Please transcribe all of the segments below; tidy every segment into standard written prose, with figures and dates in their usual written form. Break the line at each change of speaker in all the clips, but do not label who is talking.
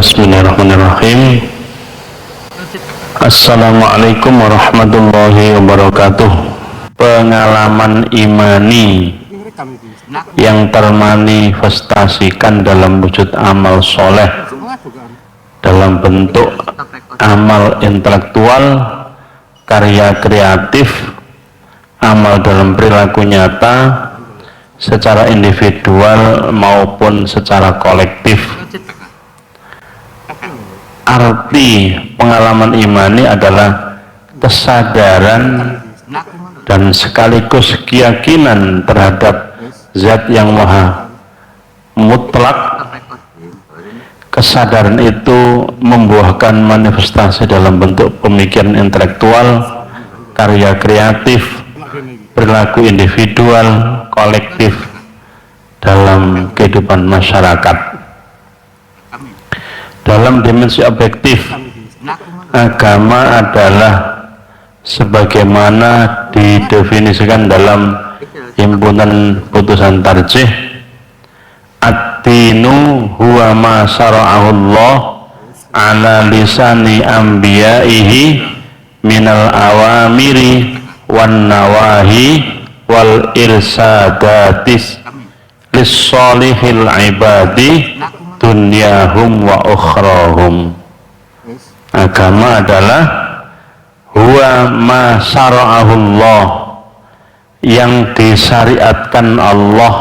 Bismillahirrahmanirrahim. Assalamualaikum warahmatullahi wabarakatuh. Pengalaman imani yang termanifestasikan dalam wujud amal soleh dalam bentuk amal intelektual, karya kreatif, amal dalam perilaku nyata secara individual maupun secara kolektif. Arti pengalaman imani adalah kesadaran dan sekaligus keyakinan terhadap zat yang maha mutlak. Kesadaran itu membuahkan manifestasi dalam bentuk pemikiran intelektual, karya kreatif, perilaku individual, kolektif dalam kehidupan masyarakat. Dalam dimensi objektif, agama adalah sebagaimana didefinisikan dalam himpunan putusan tarjih, ad-dinu huwa ma syara'ahullah ala lisani anbiya'ihi minal awamiri wan nawahi wal irsadatis lissolihil ibadi dunyahum wa ukhrahum. Agama adalah huwa ma syara'ahullah, yang disyariatkan Allah,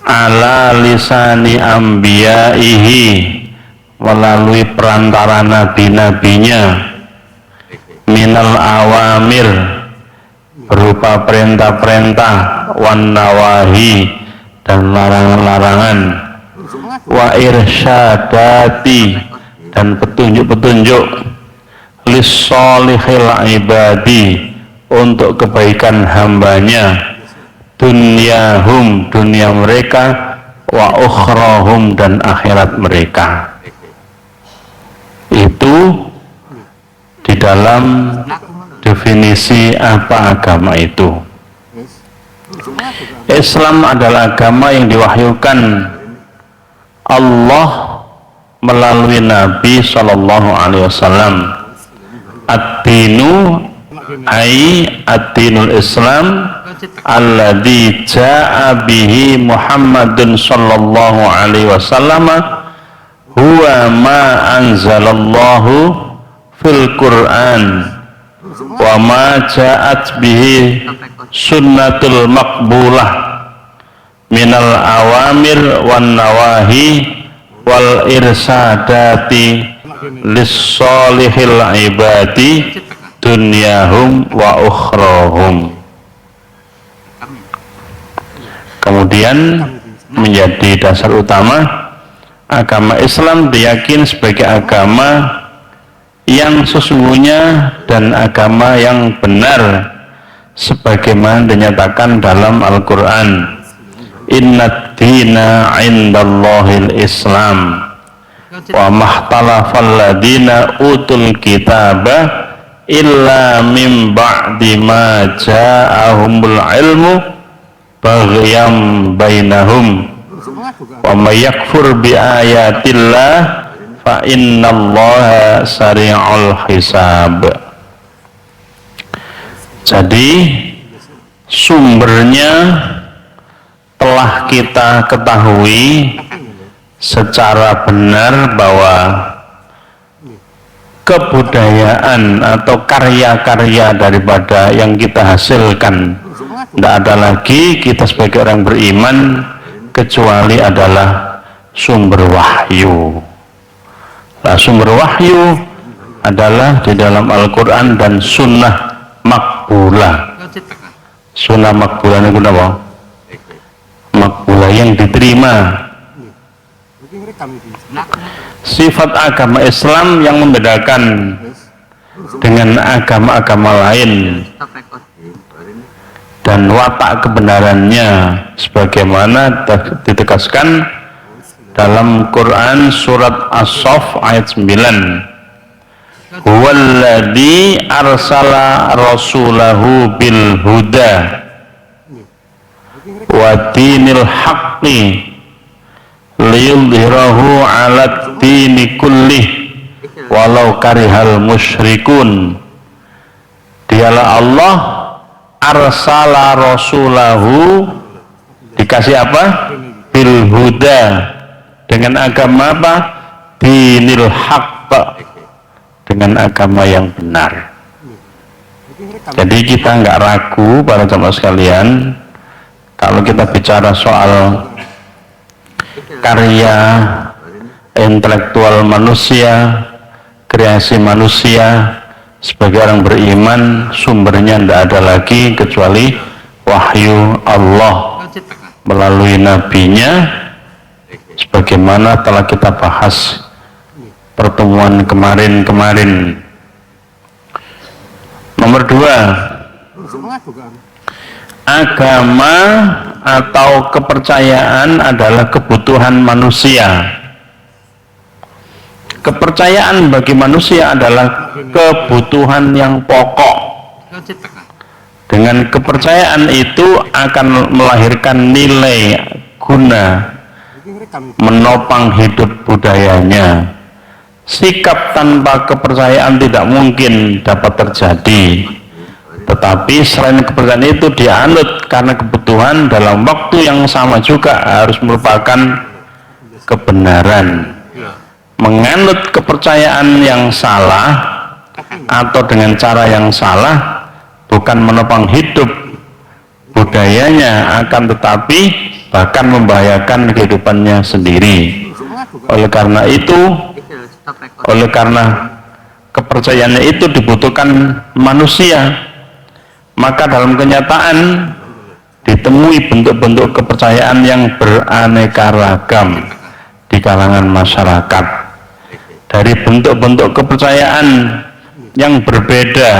ala lisani anbiya'ihi, melalui perantara nabi-nabinya, minal awamir, berupa perintah-perintah, wan nawahi, dan larangan-larangan, wa irsyadati, dan petunjuk-petunjuk, lissolihil ibadi, untuk kebaikan hambanya, dunyahum, dunia mereka, wa ukhrahum, dan akhirat mereka. Itu di dalam definisi apa agama itu. Islam adalah agama yang diwahyukan Allah melalui Nabi Shallallahu Alaihi Wasallam. Ad-dinu ai ad-dinul Islam alladzi ja'a bihi Muhammadun Shallallahu Alaihi Wasallam huwa ma anzalallahu fil Quran wa ma ja'at bihi sunnatul maqbulah minal awamir wan nawahi wal irsadati lissolihil ibadi dunyahum wa ukhrahum. Kemudian menjadi dasar utama, agama Islam diyakini sebagai agama yang sesungguhnya dan agama yang benar sebagaimana dinyatakan dalam Al-Quran. Inna dina indallahil Islam wa mahtalafal ladina utul kitaba illa min ba'di ma ja'ahumul ilmu baghyam bainahum wa may yakfur bi ayatillah fa innallaha sari'ul hisab. Jadi sumbernya telah kita ketahui secara benar bahwa kebudayaan atau karya-karya daripada yang kita hasilkan, tidak ada lagi kita sebagai orang beriman kecuali adalah sumber wahyu. Nah, sumber wahyu adalah di dalam Al-Quran dan sunnah makbulah. Sunnah makbulah itu apa? Makbulah yang diterima. Sifat agama Islam yang membedakan dengan agama-agama lain dan watak kebenarannya sebagaimana ditegaskan dalam Quran surat As-Saff ayat 9. Huwallazi arsala rasulahu bil huda wa dinil haqqi liyudhhirahu 'alat dini kullih walau karihal musyrikun. Dialah Allah arsala rasulahu, dikasih apa? Bil huda, dengan agama apa? Dinil haqq, dengan agama yang benar. Jadi kita nggak ragu para jamaah sekalian, kalau kita bicara soal karya intelektual manusia, kreasi manusia, sebagai orang beriman sumbernya tidak ada lagi kecuali wahyu Allah melalui nabinya, sebagaimana telah kita bahas pertemuan kemarin-kemarin. Nomor 2, agama atau kepercayaan adalah kebutuhan manusia. Kepercayaan bagi manusia adalah kebutuhan yang pokok. Dengan kepercayaan itu akan melahirkan nilai guna, menopang hidup budayanya. Sikap tanpa kepercayaan tidak mungkin dapat terjadi. Tetapi selain kepercayaan itu dianut karena kebutuhan, dalam waktu yang sama juga harus merupakan kebenaran. Menganut kepercayaan yang salah atau dengan cara yang salah bukan menopang hidup budayanya, akan tetapi bahkan membahayakan kehidupannya sendiri. Oleh karena kepercayaannya itu dibutuhkan manusia, maka dalam kenyataan ditemui bentuk-bentuk kepercayaan yang beraneka ragam di kalangan masyarakat. Dari bentuk-bentuk kepercayaan yang berbeda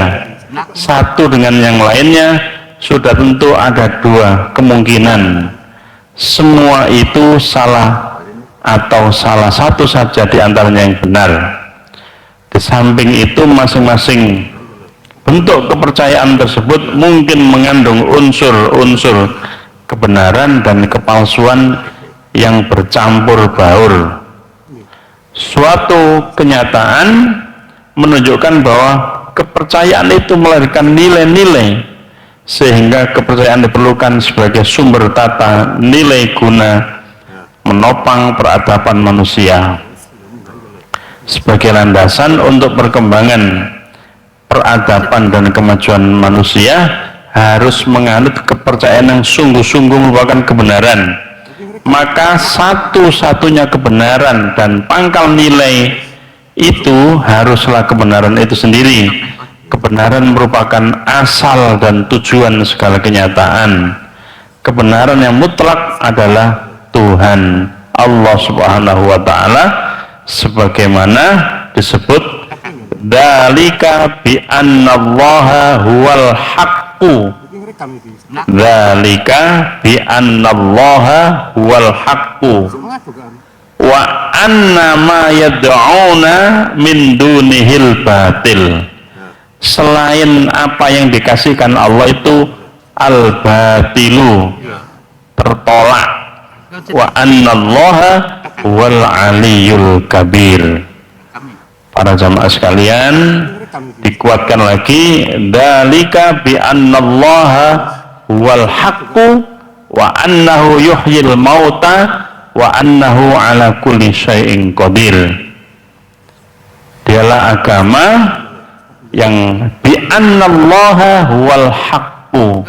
satu dengan yang lainnya, sudah tentu ada dua kemungkinan. Semua itu salah atau salah satu saja di antaranya yang benar. Di samping itu, masing-masing bentuk kepercayaan tersebut mungkin mengandung unsur-unsur kebenaran dan kepalsuan yang bercampur baur. Suatu kenyataan menunjukkan bahwa kepercayaan itu melahirkan nilai-nilai, sehingga kepercayaan diperlukan sebagai sumber tata nilai guna menopang peradaban manusia. Sebagai landasan untuk perkembangan peradaban dan kemajuan manusia harus menganut kepercayaan yang sungguh-sungguh merupakan kebenaran. Maka satu-satunya kebenaran dan pangkal nilai itu haruslah kebenaran itu sendiri. Kebenaran merupakan asal dan tujuan segala kenyataan. Kebenaran yang mutlak adalah Tuhan Allah Subhanahu wa Ta'ala, sebagaimana disebut dzalika bi annallaha huwal haqqu, dzalika bi annallaha huwal haqqu wa anna ma yad'una min dunihil batil. Selain apa yang dikasihkan Allah itu al-batilu, tertolak. Wa annallaha huwal aliyul kabir. Para jamaah sekalian, dikuatkan lagi, dzalika bi annallaha huwal haqqu wa annahu yuhyil mauta wa annahu ala kulli syai'in qadir. Dialah agama yang bi annallaha huwal haqqu,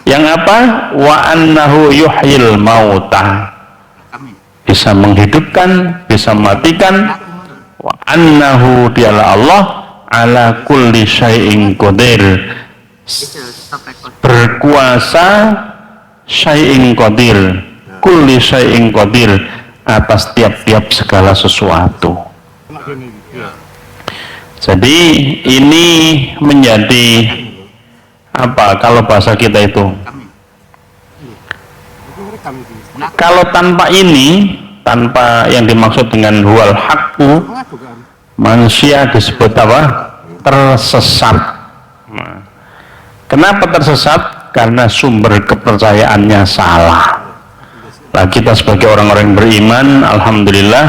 yang apa? Wa annahu yuhyil mauta, bisa menghidupkan, bisa mematikan. Wa annahu, dialah Allah, ala kulli syai'in qadir, berkuasa, syai'in qadir, kulli syai'in qadir, atas tiap-tiap segala sesuatu. Jadi ini menjadi apa kalau bahasa kita itu? Kalau tanpa ini, tanpa yang dimaksud dengan huwal haqqu, manusia disebut apa? Tersesat. Kenapa tersesat? Karena sumber kepercayaannya salah. Nah, kita sebagai orang-orang beriman, alhamdulillah,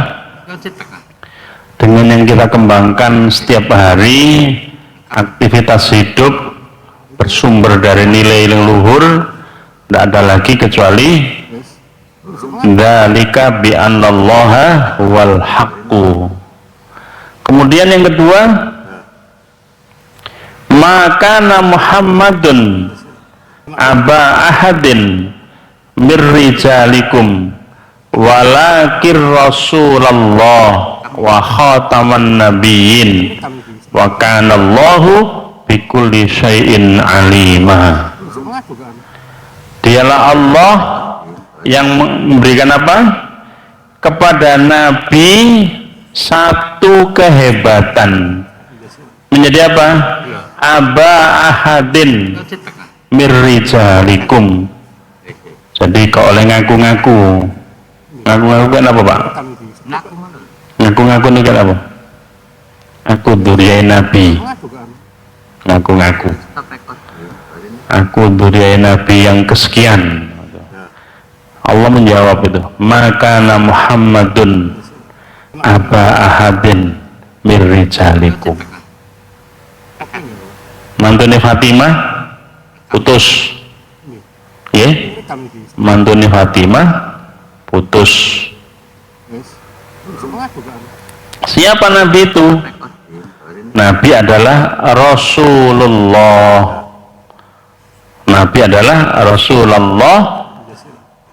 dengan yang kita kembangkan setiap hari, aktivitas hidup bersumber dari nilai yang luhur, tidak ada lagi kecuali dzalika bi annallaha wal haqqu. Kemudian yang kedua, maka Muhammadun aba ahadin mirrijalikum walakir Rasulullah wa khataman nabiyyin wa kana Allahu bikulli syai'in alima. Dialah Allah yang memberikan apa? Kepada Nabi satu kehebatan. Menjadi apa? Aba ahadin mirrijalikum. Jadi kok oleh ngaku-ngaku. Ngaku-ngaku kan apa, Pak? Ngaku-ngaku ini kan apa? Aku duriai Nabi. Ngaku-ngaku. Aku duriai Nabi yang kesekian. Allah menjawab itu, maka Muhammadun aba ahadin mirrijalikum. Mantune Fatimah putus, ya? Mantune Fatimah putus. Siapa Nabi itu? Nabi adalah Rasulullah. Nabi adalah Rasulullah.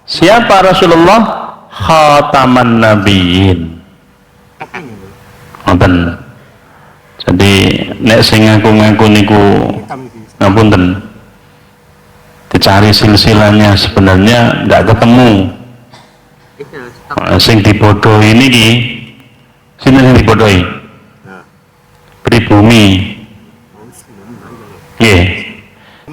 Siapa Rasulullah? Khataman Nabiyyin. Ngoten. Jadi nek sing ngaku-ngaku niku ngapunten. Dicari silsilahnya sebenarnya tidak ketemu. Sing dibodohi niki sinten sing dibodohi? Pribumi. Nggih.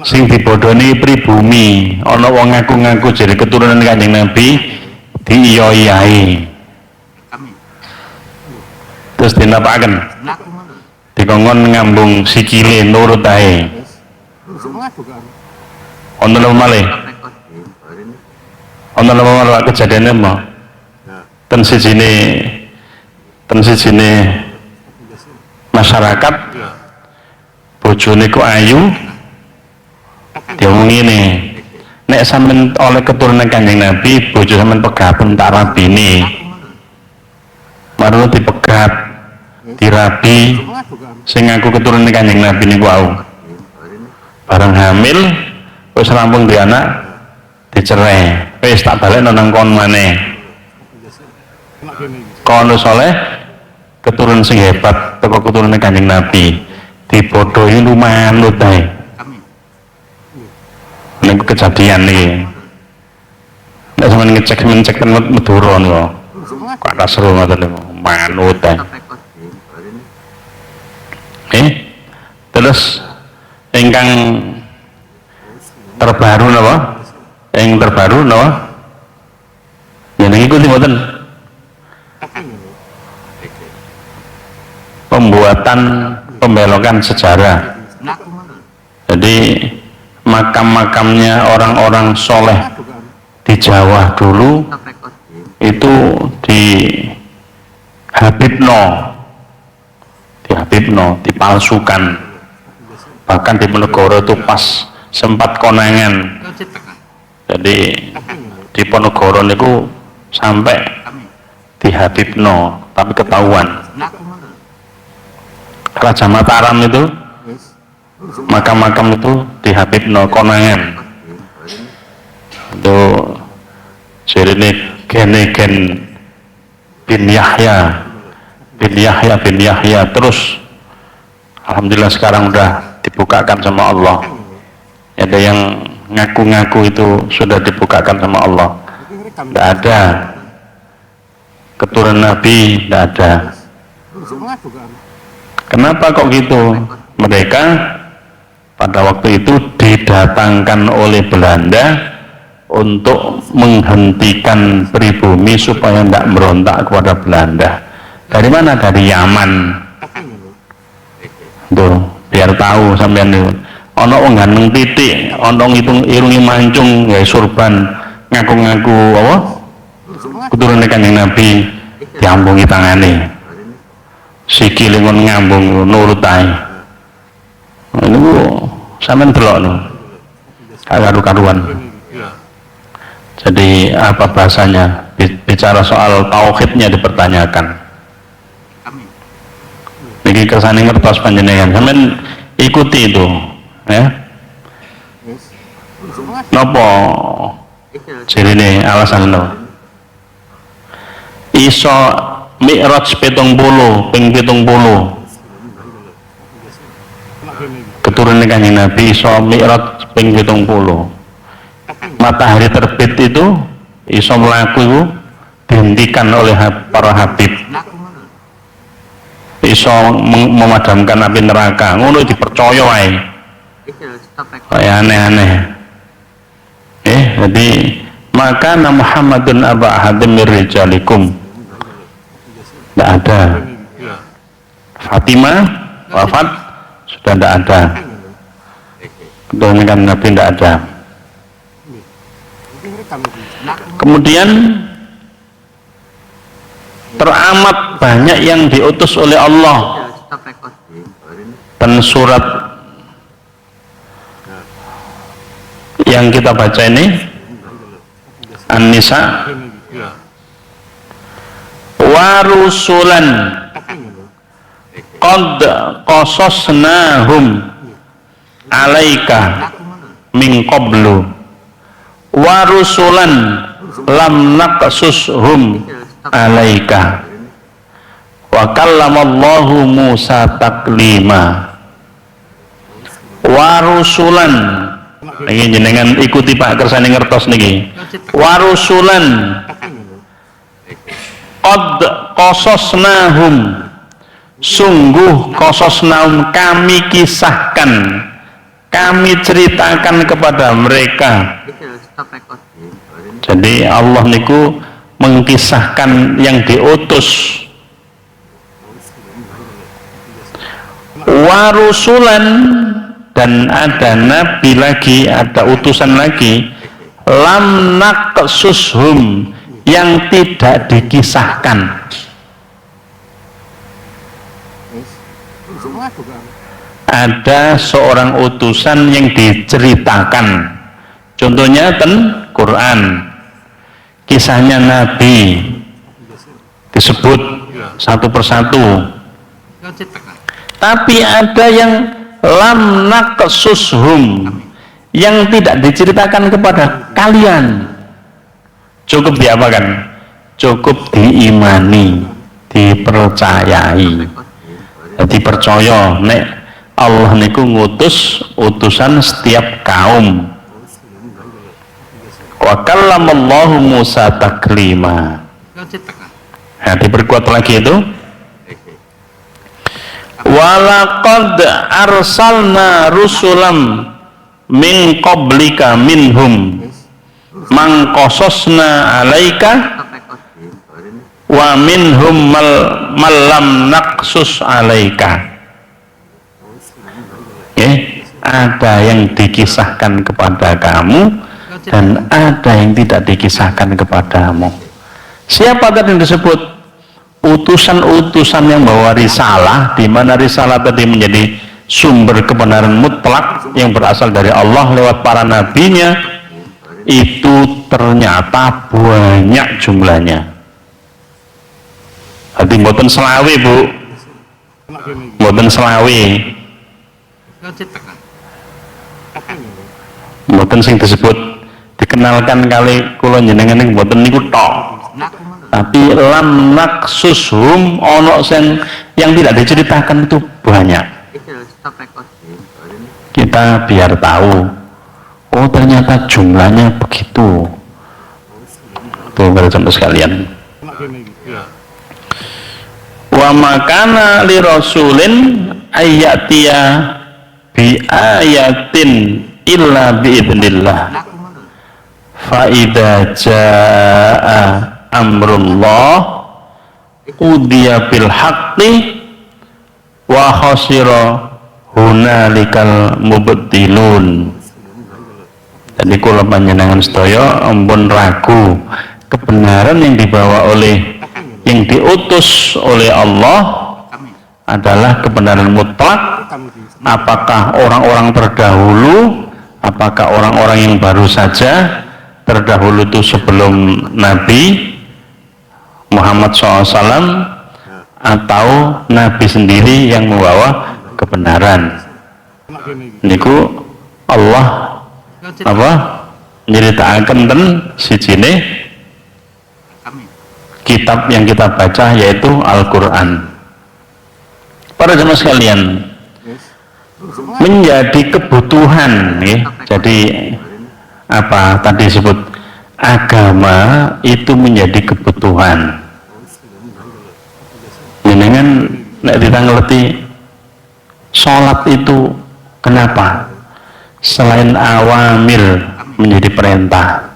Sing dibodohi pribumi. Ana wong ngaku-ngaku jadi keturunan Kanjeng Nabi diiyo-iyai. Terus dinapaken? Dikongkon ngambung sikile nurut ae. Wonten apa malih? Wonten apa malih kejadiane mau? Ten sijine masyarakat bojone ku ayu diomong ngene, nek sampean oleh keturunan Kanjeng Nabi bojo sampean pegaben tak rabine marono dipegat dirabi sing ngaku keturunan Kanjeng Nabi niku wau bareng hamil wis rampung di anak dicerai wis tak balekno nang kon maneh kono soleh keturunan sing hebat teko keturunan Kanjeng Nabi dibodohi lumayan ae. Ini kejadian nih. Nek sampeyan ngecek kan Madura niku. Kok ora seru ngoten niku. Manut ae. Terus ingkang terbaru napa? Yang terbaru napa? Ya niku mboten. Pembuatan pembelokan sejarah. Jadi makam-makamnya orang-orang soleh di Jawa dulu itu dihapipno, dipalsukan. Bahkan di Ponorogo itu pas sempat konangan. Jadi di Ponorogo itu sampai dihapipno, tapi ketahuan. Raja Mataram itu makam-makam itu dihapipno konangan itu sirine Gen bin Yahya terus alhamdulillah sekarang udah dibukakan sama Allah. Ada yang ngaku-ngaku itu sudah dibukakan sama Allah. Tidak ada keturunan Nabi, tidak ada. Kenapa kok gitu? Mereka pada waktu itu didatangkan oleh Belanda untuk menghentikan pribumi supaya tidak merontak kepada Belanda. Dari mana? Dari Yaman. Tuh, biar tahu sampean itu. Ono wong ganteng titik, ono ngitung irungi mancung, ya surban, ngaku-ngaku apa? Keturunan Kanjeng Nabi diampungi tangane. sikile ngon ngambung nurut ae. Niku sampean delokno. Karu-karuan. Jadi apa bahasanya? Bicara soal tauhidnya dipertanyakan. Niki kersane ngertos panjenengan. Sampean ikuti itu, ya. Napa jarine alasanno? Iso Mi'raj 70 ping 70. Keturunan Kanjeng Nabi iso Mi'raj ping 70. Matahari terbit itu iso mlaku itu dihentikan oleh para habib. Iso memadamkan api neraka. Ngono dipercaya wae. Kayak aneh-aneh. Jadi maka Muhammadun aba ahadim min rijalikum. Tidak ada. Fatimah wafat sudah tidak ada. Keturunan Nabi tidak ada. Kemudian teramat banyak yang diutus oleh Allah. Dan surat yang kita baca ini An-Nisa, wa rusulan qad qasasnahum alaika min qablu wa rusulan lam naqsushum alaika wa kallamallahu Musa taklima. Wa rusulan niki jenengan ikuti Pak kersane ngertos niki. Wa rusulan qad qasasnahum, sungguh qasasnahum kami kisahkan, kami ceritakan kepada mereka. Jadi Allah niku mengkisahkan yang diutus. Wa rusulan, dan ada nabi lagi, ada utusan lagi, lam naqsushum, yang tidak dikisahkan. Ada seorang utusan yang diceritakan. Contohnya Quran, kisahnya nabi disebut satu persatu. Tapi ada yang lam naqsushum, yang tidak diceritakan kepada kalian. Cukup diapakan? Cukup diimani, dipercayai. Jadi percaya nek Allah niku ngutus utusan setiap kaum. Wa kallamallahu Musa taklima. Nah, diperkuat lagi itu. Walaqad arsalna rusulam min qablika minhum man qasasna alaika wa minhum man lam naqsus alaika. Ada yang dikisahkan kepada kamu dan ada yang tidak dikisahkan kepadamu. Siapa tadi yang disebut? Utusan-utusan yang bawa risalah, di mana risalah tadi menjadi sumber kebenaran mutlak yang berasal dari Allah lewat para nabinya, itu ternyata banyak jumlahnya. Jadi mboten selawe, Bu, mboten selawe, mboten sing disebut dikenalkan kali kula jenengan niku mboten niku tok. Tapi lam naqsushum, ono yang tidak diceritakan itu banyak. Kita biar tahu, oh ternyata jumlahnya begitu. Tuh para contoh sekalian. Wa makana li rasulin ayyatiya bi ayatin illa bi idznillah. Fa idza jaa amrullah udiya bil haqqi wa khasira hunalikal mubtilun. Jadi kula panjenengan sedaya ampun ragu kebenaran yang dibawa oleh yang diutus oleh Allah adalah kebenaran mutlak, apakah orang-orang terdahulu, apakah orang-orang yang baru saja terdahulu itu sebelum Nabi Muhammad SAW, atau Nabi sendiri yang membawa kebenaran. Niku Allah apa nyeritakan ten sijine kitab yang kita baca, yaitu Al-Quran. Para jemaah sekalian, menjadi kebutuhan ya. Jadi apa tadi disebut agama itu menjadi kebutuhan. Jenengan nek ditanggleti sholat itu kenapa selain awamir menjadi perintah?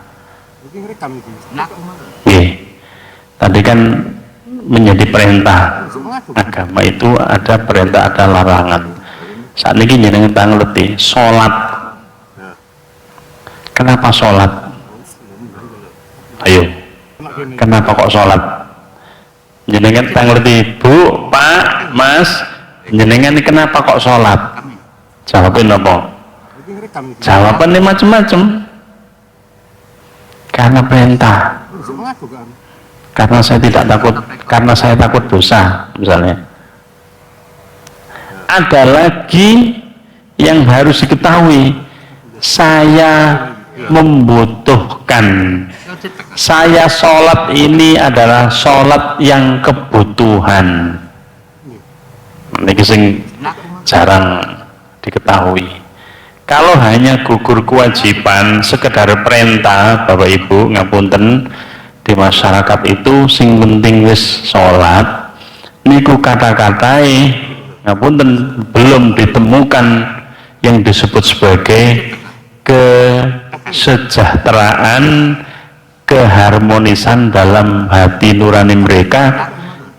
Tadi kan menjadi perintah. Agama itu ada perintah, ada larangan. Saat ini jenengan tangleti sholat. Kenapa sholat? Ayo, kenapa kok sholat? Jenengan tangleti, Bu, Pak, Mas, jenengan ini kenapa kok sholat? Jawabin apa? Jawabannya macam-macam. Karena perintah. Karena saya tidak takut, karena saya takut dosa misalnya. Ada lagi yang harus diketahui, saya membutuhkan, saya sholat ini adalah sholat yang kebutuhan. Ini sing jarang diketahui. Kalau hanya gugur kewajiban, sekedar perintah, Bapak Ibu ngapunten, di masyarakat itu sing penting wis sholat niku kata-katai ngapunten belum ditemukan yang disebut sebagai kesejahteraan, keharmonisan dalam hati nurani mereka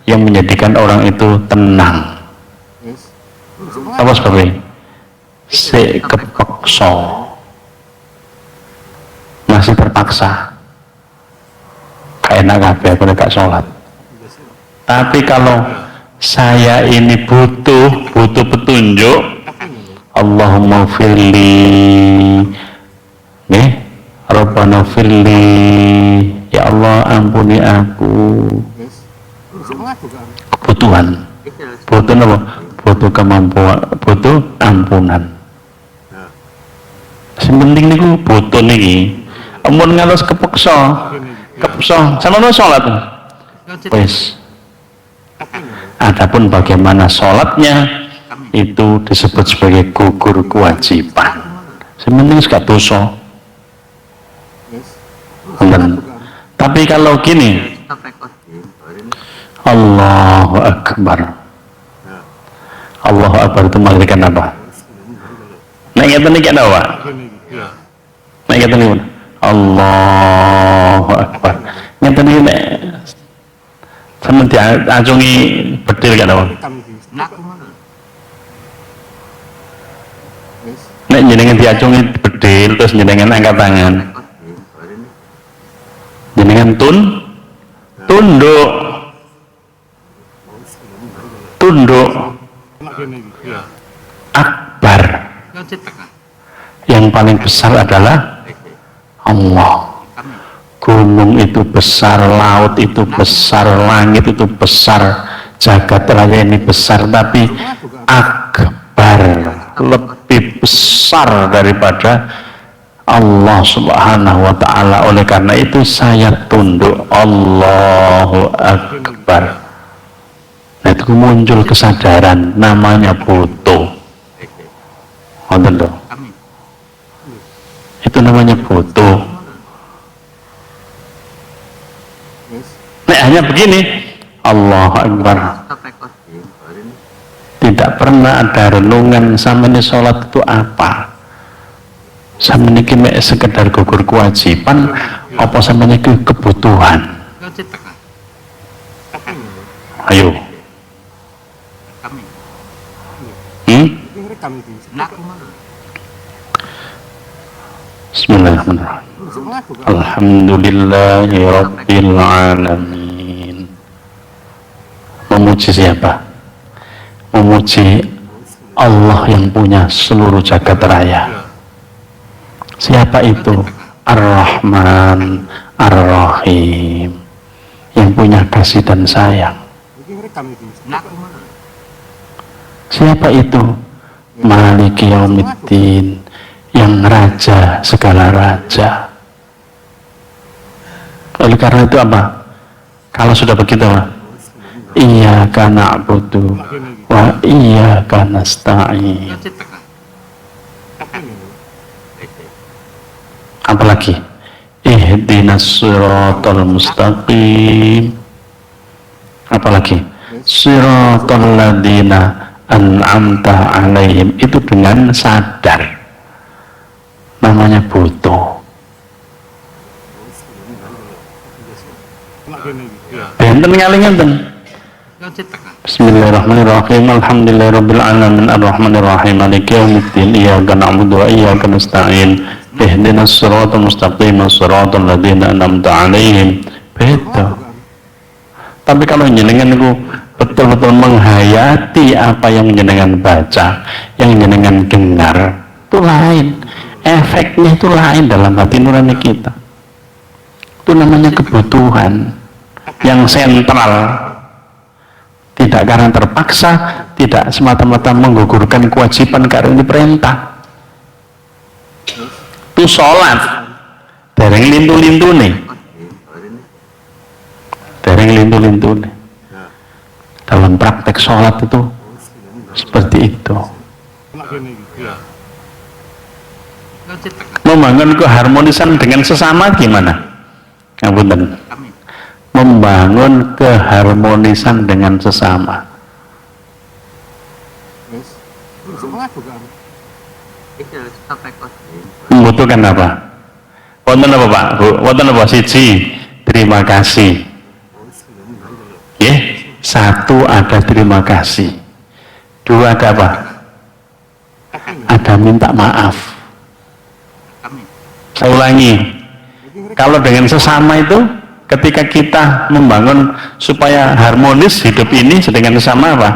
yang menjadikan orang itu tenang. Apa sebabnya? Si kepeksa, masih terpaksa. Enak kabeh aku nek sholat. Tapi kalau saya ini butuh petunjuk, Allahumma firli, nih, Rabbana firli, ya Allah ampuni aku. Kebutuhan, butuh apa? Butuh kemampuan, butuh ampunan. Yang penting niku butuh niki. Amun ngalus kepeksa. Sama sholat wes. Adapun bagaimana sholatnya itu disebut sebagai gugur kewajiban. Sementing gak dosa. Tapi kalau gini, Allahu Akbar, Allahu Akbar itu mengartikan apa? Nek ngeten iki apa? Nek ngeten iki Allahu Akbar. Ngeten iki nek sampeyan diacungi bedil kan apa? Nek jenengan diacungi bedil terus jenengan angkat tangan. Jenengan tunduk. Akbar. Yang paling besar adalah Allah. Gunung itu besar, laut itu besar, langit itu besar, jagat raya ini besar, tapi akbar, lebih besar daripada Allah Subhanahu wa ta'ala. Oleh karena itu saya tunduk. Allahu Akbar. Nah, itu muncul kesadaran, namanya butuh. Itu namanya butuh. Nah, hanya begini, Allahu Akbar. Tidak pernah ada renungan sama ini sholat itu apa. Sama ini sekedar gugur kewajiban, apa sama ini kebutuhan. Ayo. Bismillahirrahmanirrahim. Alhamdulillahi Rabbil Alamin. Memuji siapa? memuji Allah yang punya seluruh jagat raya. Siapa itu? Ar-Rahman Ar-Rahim, yang punya kasih dan sayang. Siapa itu? Maliki Yaumiddin, yang raja segala raja. Oleh karena itu apa? Kalau sudah begitu, iyyaka na'budu wa iyyaka nasta'in. Apalagi ihdinas siratal mustaqim. Apalagi siratal ladzina an'amta alaihim. Itu dengan sadar, namanya butuh. Benten ngaling-ngaling. Bismillahirrahmanirrahim. Alhamdulillahirabbil alamin arrahmanirrahim maliki yaumiddin iyyaka na'budu wa iyyaka nasta'in ihdinas siratal mustaqim siratal ladzina an'amta 'alaihim. Beda. Tapi kalau jenengan itu betul-betul menghayati apa yang jenengan baca, yang jenengan dengar, itu lain. Efeknya itu lain dalam hati nurani kita. Itu namanya kebutuhan yang sentral. Tidak karena terpaksa, tidak semata-mata menggugurkan kewajiban karena diperintah. Itu sholat dereng lintu-lintu nih, dereng lintu-lintu nih. Dalam praktek sholat itu seperti itu. Membangun keharmonisan dengan sesama gimana? Ngapunten. Membangun keharmonisan dengan sesama. Membutuhkan apa? Wonten apa Pak? Bu? Wonten apa? Siji, terima kasih. Satu, ada terima kasih. Dua, ada apa? Ada minta maaf. Saya ulangi, kalau dengan sesama itu, ketika kita membangun supaya harmonis hidup ini dengan sesama apa?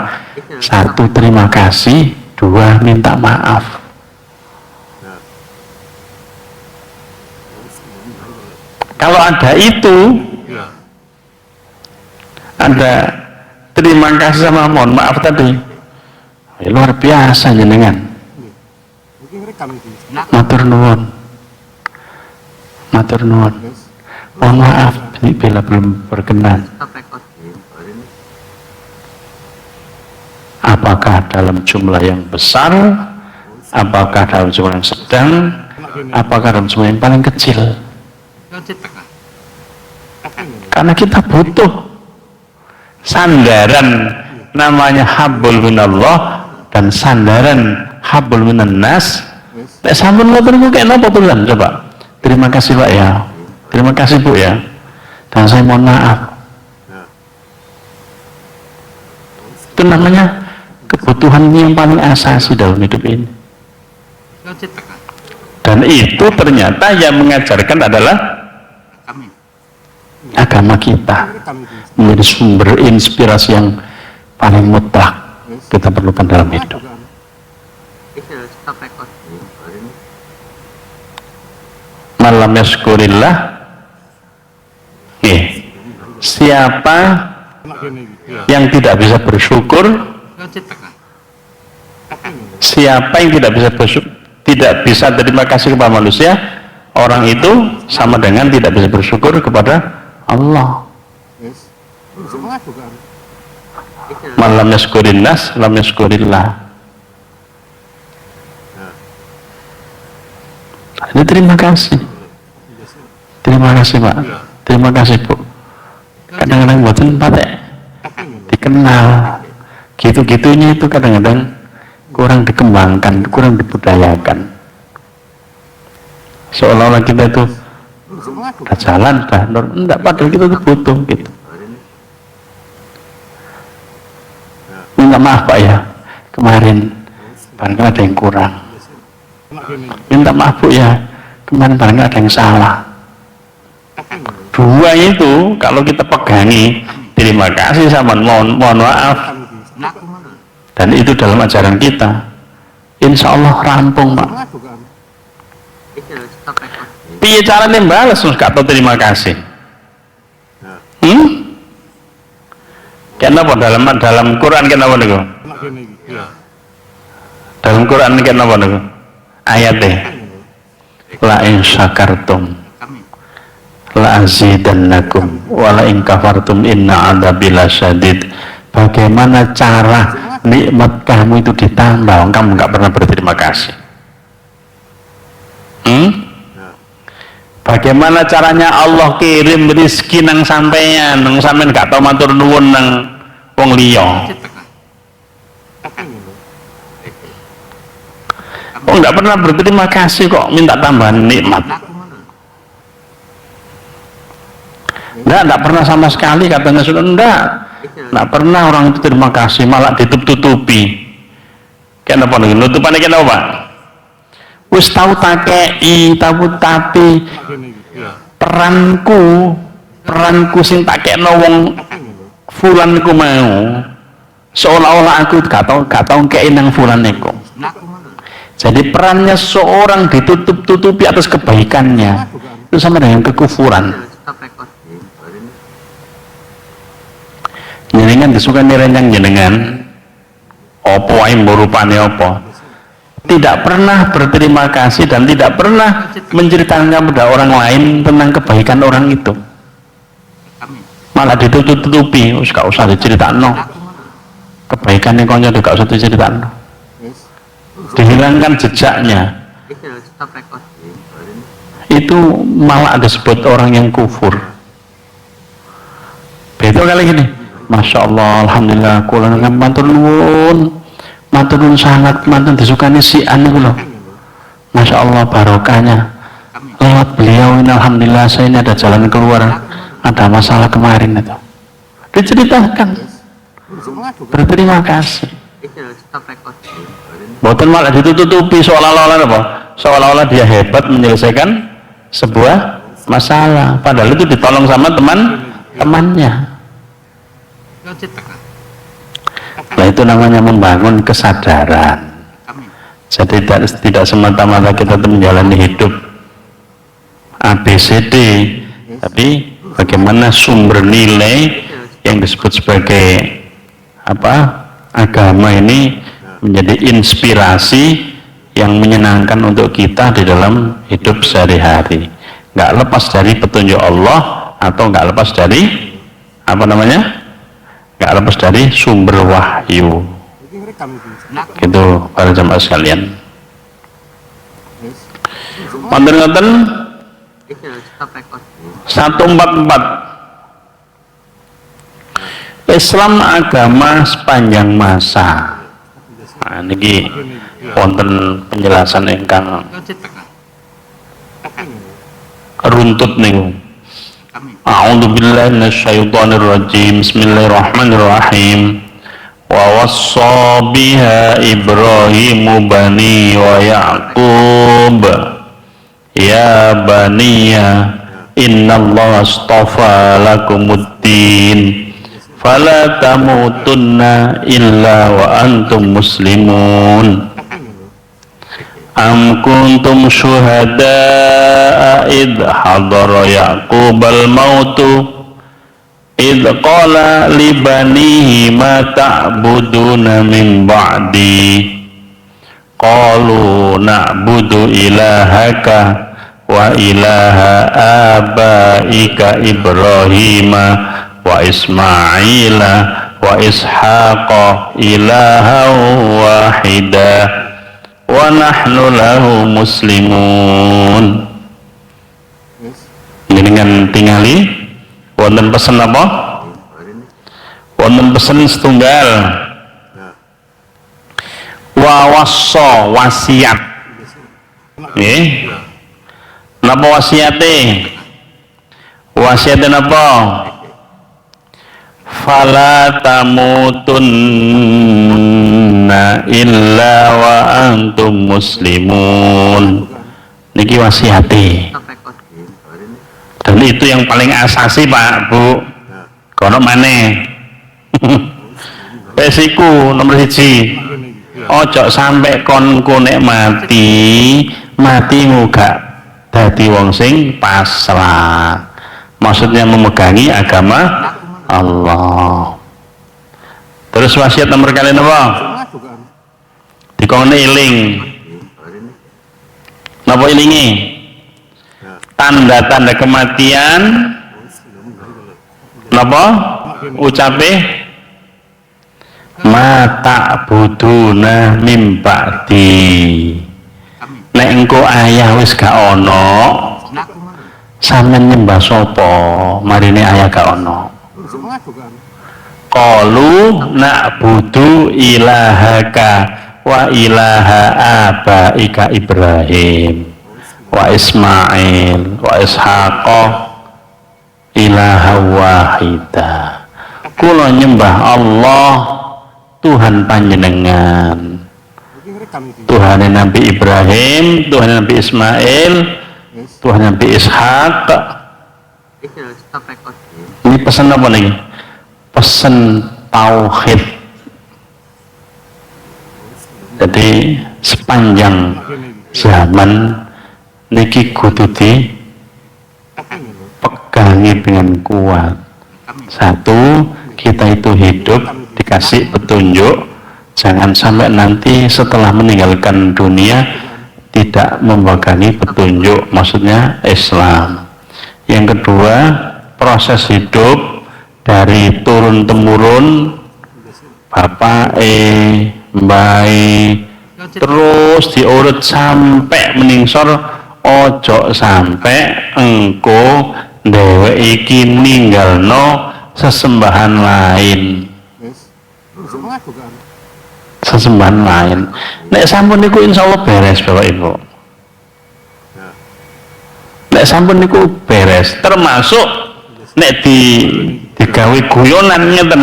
Satu, terima kasih. Dua, minta maaf. Kalau ada itu, ada terima kasih sama mohon maaf tadi, luar biasa jenengan. Matur nuwun, matur nuwun. Mohon maaf ini bila belum berkenan. Apakah dalam jumlah yang besar, apakah dalam jumlah yang sedang, apakah dalam jumlah yang paling kecil? Karena kita butuh sandaran namanya hablum minallah dan sandaran hablum minan nas. Nek sampun ngoten niku kena apa tulen coba. Terima kasih Pak ya. Terima kasih Bu ya. Dan saya mohon maaf. Itu namanya kebutuhan yang paling asasi dalam hidup ini. Dan itu ternyata yang mengajarkan adalah agama kita, menjadi sumber inspirasi yang paling mutlak kita perlukan dalam hidup. Malam yaskurillah, siapa yang tidak bisa bersyukur, siapa yang tidak bisa bersyukur, tidak bisa terima kasih kepada manusia, orang itu sama dengan tidak bisa bersyukur kepada Allah. Malam yaskurin nas, lam yaskurillah. Ini terima kasih. Terima kasih Pak. Terima kasih Bu. Kadang-kadang buatan patek dikenal. Gitu-gitunya itu kadang-kadang kurang dikembangkan, kurang dibudayakan. Seolah-olah kita itu udah jalan, dah enggak, padahal kita itu butuh gitu. Minta maaf Pak ya, kemarin barangkali ada yang kurang. Minta maaf Bu ya, kemarin barangkali ada yang salah. Dua itu kalau kita pegangi, terima kasih sama mohon maaf, dan itu dalam ajaran kita. Insya Allah rampung, Pak. Piye caranya balas terus gak tahu terima kasih? Kenapa dalam Quran kenapa niku? Dalam Quran kenapa niku? Ayatnya la in syakartum la azidannakum wa la in kafartum inna adzabi lasyadid. Bagaimana cara nikmat kamu itu ditambah, kamu nggak pernah berterima kasih? Bagaimana caranya Allah kirim rezeki nang sampeyan, nang sampeyan gak tau matur nuwun nang wong liya? Oh, nggak pernah berterima kasih kok minta tambahan nikmat. Enggak pernah sama sekali katanya sudah enggak pernah orang itu terima kasih, malah ditutup-tutupi. Kenapa nih? Nutupannya kenapa, Pak? Wis tahu takei, tahu tapi peranku sing tak kekno wong fulan iku mau, seolah-olah aku gak tau kei nang fulan iku. Jadi perannya seorang ditutup-tutupi atas kebaikannya, itu sama dengan kekufuran. Jenengan disukai rencang jenengan opo ae rupane opo, tidak pernah berterima kasih dan tidak pernah menceritakan kepada orang lain tentang kebaikan orang itu, malah ditutup-tutupi. Gak usah diceritakno kebaikannya, konco gak usah diceritakno, dihilangkan jejaknya. Itu malah disebut orang yang kufur. Betul kali gini, Masya Allah, Alhamdulillah, kula matur nuwun sangat, mantan disukani si anu loh. Masya Allah, barokahnya lewat beliau ini, Alhamdulillah saya ini ada jalan keluar, ada masalah kemarin itu diceritakan, berterima kasih. Boten malah ditutupi seolah-olah dia hebat menyelesaikan sebuah masalah, padahal itu ditolong sama temannya. Nah, itu namanya membangun kesadaran. Jadi tidak semata-mata kita menjalani hidup ABCD, tapi bagaimana sumber nilai yang disebut sebagai agama ini menjadi inspirasi yang menyenangkan untuk kita di dalam hidup sehari-hari. Nggak lepas dari petunjuk Allah atau nggak lepas dari nggak lepas dari sumber wahyu. Gitu para jamaah sekalian. Ngoten 144 Islam agama sepanjang masa. Nah, niki wonten penjelasan ingkang runtut niku. A'udzu billahi minasyaitonir rajim. Bismillahirrahmanirrahim. Wa wassa biha Ibrahimu bani wa Ya'qub ya baniya innallaha astafa lakumuddin fala tamutunna illa wa antum muslimun. Am kuntum syuhada'a idh hadara Ya'qubal mautu idh qala li banihi ma ta'buduna min ba'di qalu na'budu ilahaka wa ilaha abaika Ibrahima wa Ismaila wa Ishaqa ilaha wahida wa nahnu lahu muslimun. Dengan tingali wonten pesen apa? Wonten pesen setunggal. Wa wassa wasiat. Nggih. Napa wasiate? Wasiate napa? Fala tamutunna illa wa antum muslimun. Niki wasiati. Dan itu yang paling asasi, Pak, Bu. Kono maneh. Pesiku nomor 1. Ojo sampai konku nek matimu gak dadi wong sing pasrah. Maksudnya memegangi agama Allah. Terus wasiat nomor kali apa? Dikone iling. Napa ilingi? Tanda-tanda kematian. Napa? Ucape mata buduna mimba'di. Nek engko ayah wis gak ono, sampeyan nyembah sapa? Marine ayah gak ono. Qalu na'budu ilahaka wa ilaha abaika Ibrahim wa Ismail wa Ishaqa ilaha wahida. Kula nyembah Allah Tuhan panjenengan, Tuhan Nabi Ibrahim, Tuhan Nabi Ismail, Tuhan Nabi Ishaq. Ini pesan apa nih? Pesan tauhid. Jadi sepanjang zaman niki kudu dipegangi dengan kuat. Satu, kita itu hidup dikasih petunjuk, jangan sampai nanti setelah meninggalkan dunia tidak memegangi petunjuk, maksudnya Islam. Yang kedua, proses hidup dari turun temurun, bapak mbak terus diurut sampai meningsor. Ojo sampai engko dewe iki ninggalno sesembahan lain. Sesembahan lain. Nek sampun niku insyaallah beres Bapak Ibu. Nek sampun niku beres, termasuk nek digawe guyonan ngeten.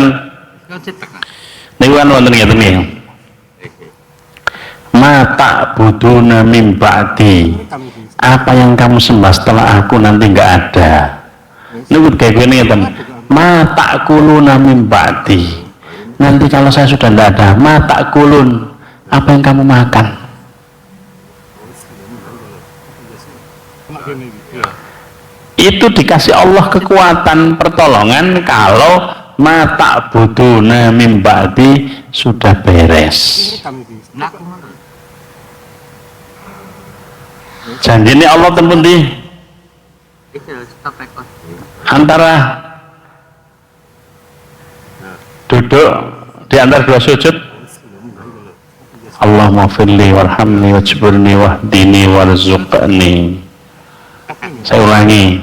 Niku kan wonten ngeten nggih. Mata buduna mim ba'di. Apa yang kamu sembah setelah aku nanti enggak ada. Niku gawe ngeten. Mata kuluna mim ba'di. Nanti kalau saya sudah tidak ada, mata kulun, apa yang kamu makan? Itu dikasih Allah kekuatan pertolongan kalau mata buduna mim ba'di sudah beres. Janji ini Allah tempundi antara duduk di antara dua sujud, Allahumma firli warhamni wajburni wahdini warzuqni. Saya ulangi,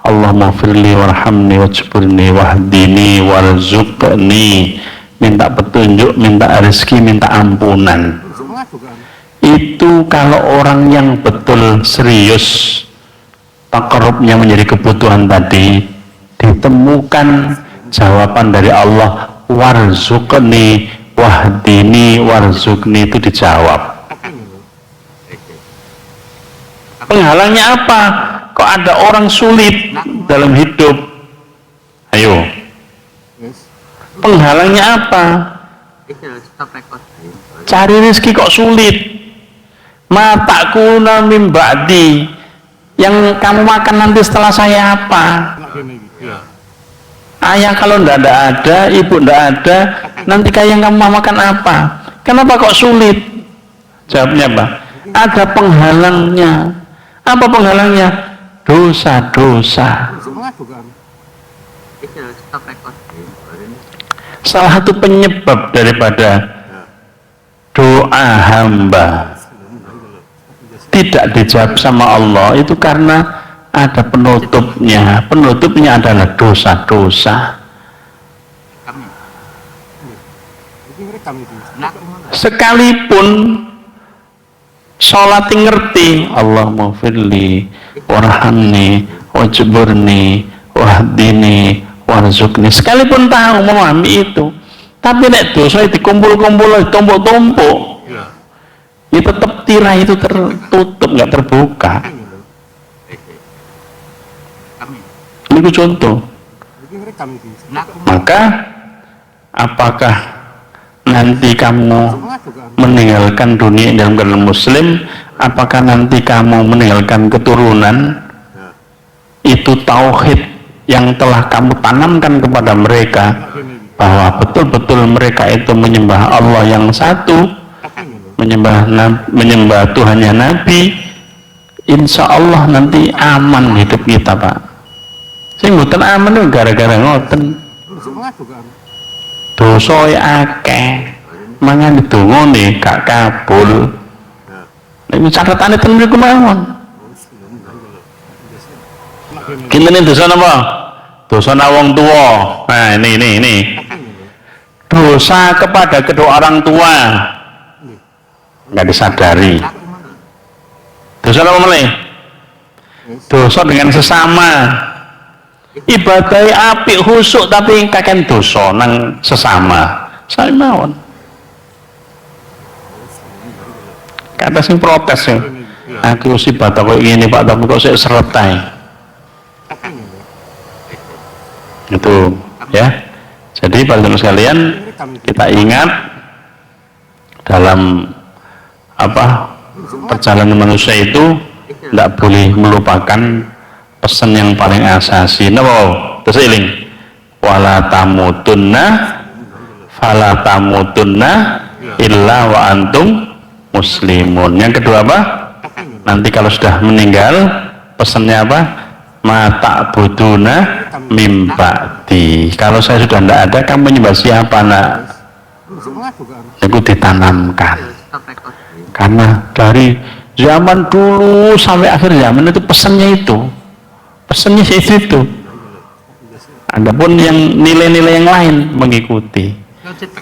Allahumma firli warhamni wajburni wahdini warzuqni. Minta petunjuk, minta rezeki, minta ampunan. Itu kalau orang yang betul serius takarrubnya menjadi kebutuhan tadi, ditemukan jawaban dari Allah, warzuqni wahdini warzuqni, itu dijawab. Penghalangnya apa? Kok ada orang sulit dalam hidup? Ayo. Penghalangnya apa? Cari rezeki kok sulit. Mataku mim ba'di. Yang kamu makan nanti setelah saya apa? Ayah kalau tidak ada, ibu tidak ada, nanti kayak yang kamu makan apa? Kenapa kok sulit? Jawabnya apa? Ada penghalangnya. Apa penghalangnya? Dosa-dosa. Salah satu penyebab daripada doa hamba tidak dijawab sama Allah itu karena ada penutupnya. Penutupnya adalah dosa-dosa. Sekalipun sholat ngerti, Allahumma firli warhamni wajburni wahdini warzuqni, sekalipun tahu memahami itu, tapi nek dosa dikumpul-kumpul, ditumpuk-tumpuk, ya tetap tirai itu tertutup, nggak terbuka. Ini contoh. Maka apakah nanti kamu meninggalkan dunia dalam keadaan muslim, apakah nanti kamu meninggalkan keturunan? Itu tauhid yang telah kamu tanamkan kepada mereka, bahwa betul-betul mereka itu menyembah Allah yang satu, menyembah Tuhannya Nabi. Insya Allah nanti aman hidup kita, Pak. Sing mboten aman itu gara-gara ngoten. Dosa akeh, mangan dongane gak kabul. Nek catatane ten mriku mawon. Kintene dosa napa? Dosa wong tua. Nah, ini. Dosa kepada kedua orang tua nggak disadari. Dosa apa malih? Dosa dengan sesama. Ibadah apik khusuk tapi kakek dosa nang sesama. Saya mawon. Kata sing protes ya. Aku sih ibadah kok ngene Pak, tapi kok sik seret ae. Itu ya. Jadi para teman sekalian, kita ingat dalam perjalanan manusia itu tidak boleh melupakan pesan yang paling asasi. Terus iling wala tamutunna fala tamutunna illa wa antum muslimun. Yang kedua apa? Nanti kalau sudah meninggal, pesannya apa? Mata buduna mimba'di. Kalau saya sudah tidak ada, kamu menyembah siapa nak? Itu ditanamkan. Karena dari zaman dulu sampai akhir zaman itu pesannya itu adapun yang nilai-nilai yang lain mengikuti.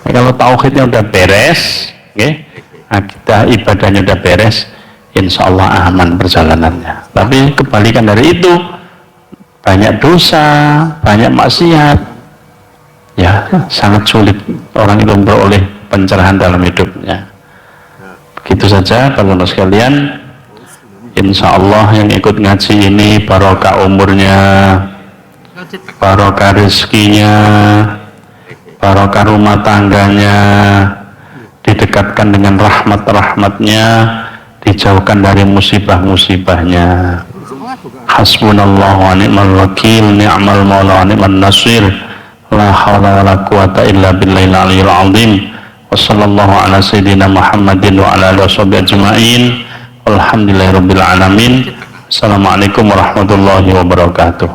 Kalau tauhidnya udah beres, akidah ibadahnya udah beres, insya Allah aman perjalanannya. Tapi kebalikan dari itu, banyak dosa, banyak maksiat, ya sangat sulit orang itu memperoleh pencerahan dalam hidupnya. Begitu saja para teman sekalian. Insya Allah yang ikut ngaji ini barokah umurnya, barokah rezekinya, barokah rumah tangganya, didekatkan dengan rahmat-rahmatnya, dijauhkan dari musibah-musibahnya. Hasbunallah wa ni'mal wakil, ni'mal maula wa ni'mal nasir, la hawla wa la quwata illa billahil aliyyil azim. Wa sallallahu ala sayyidina Muhammadin wa ala alihi washabihi ajma'in. Alhamdulillahirabbil alamin. Assalamualaikum warahmatullahi wabarakatuh.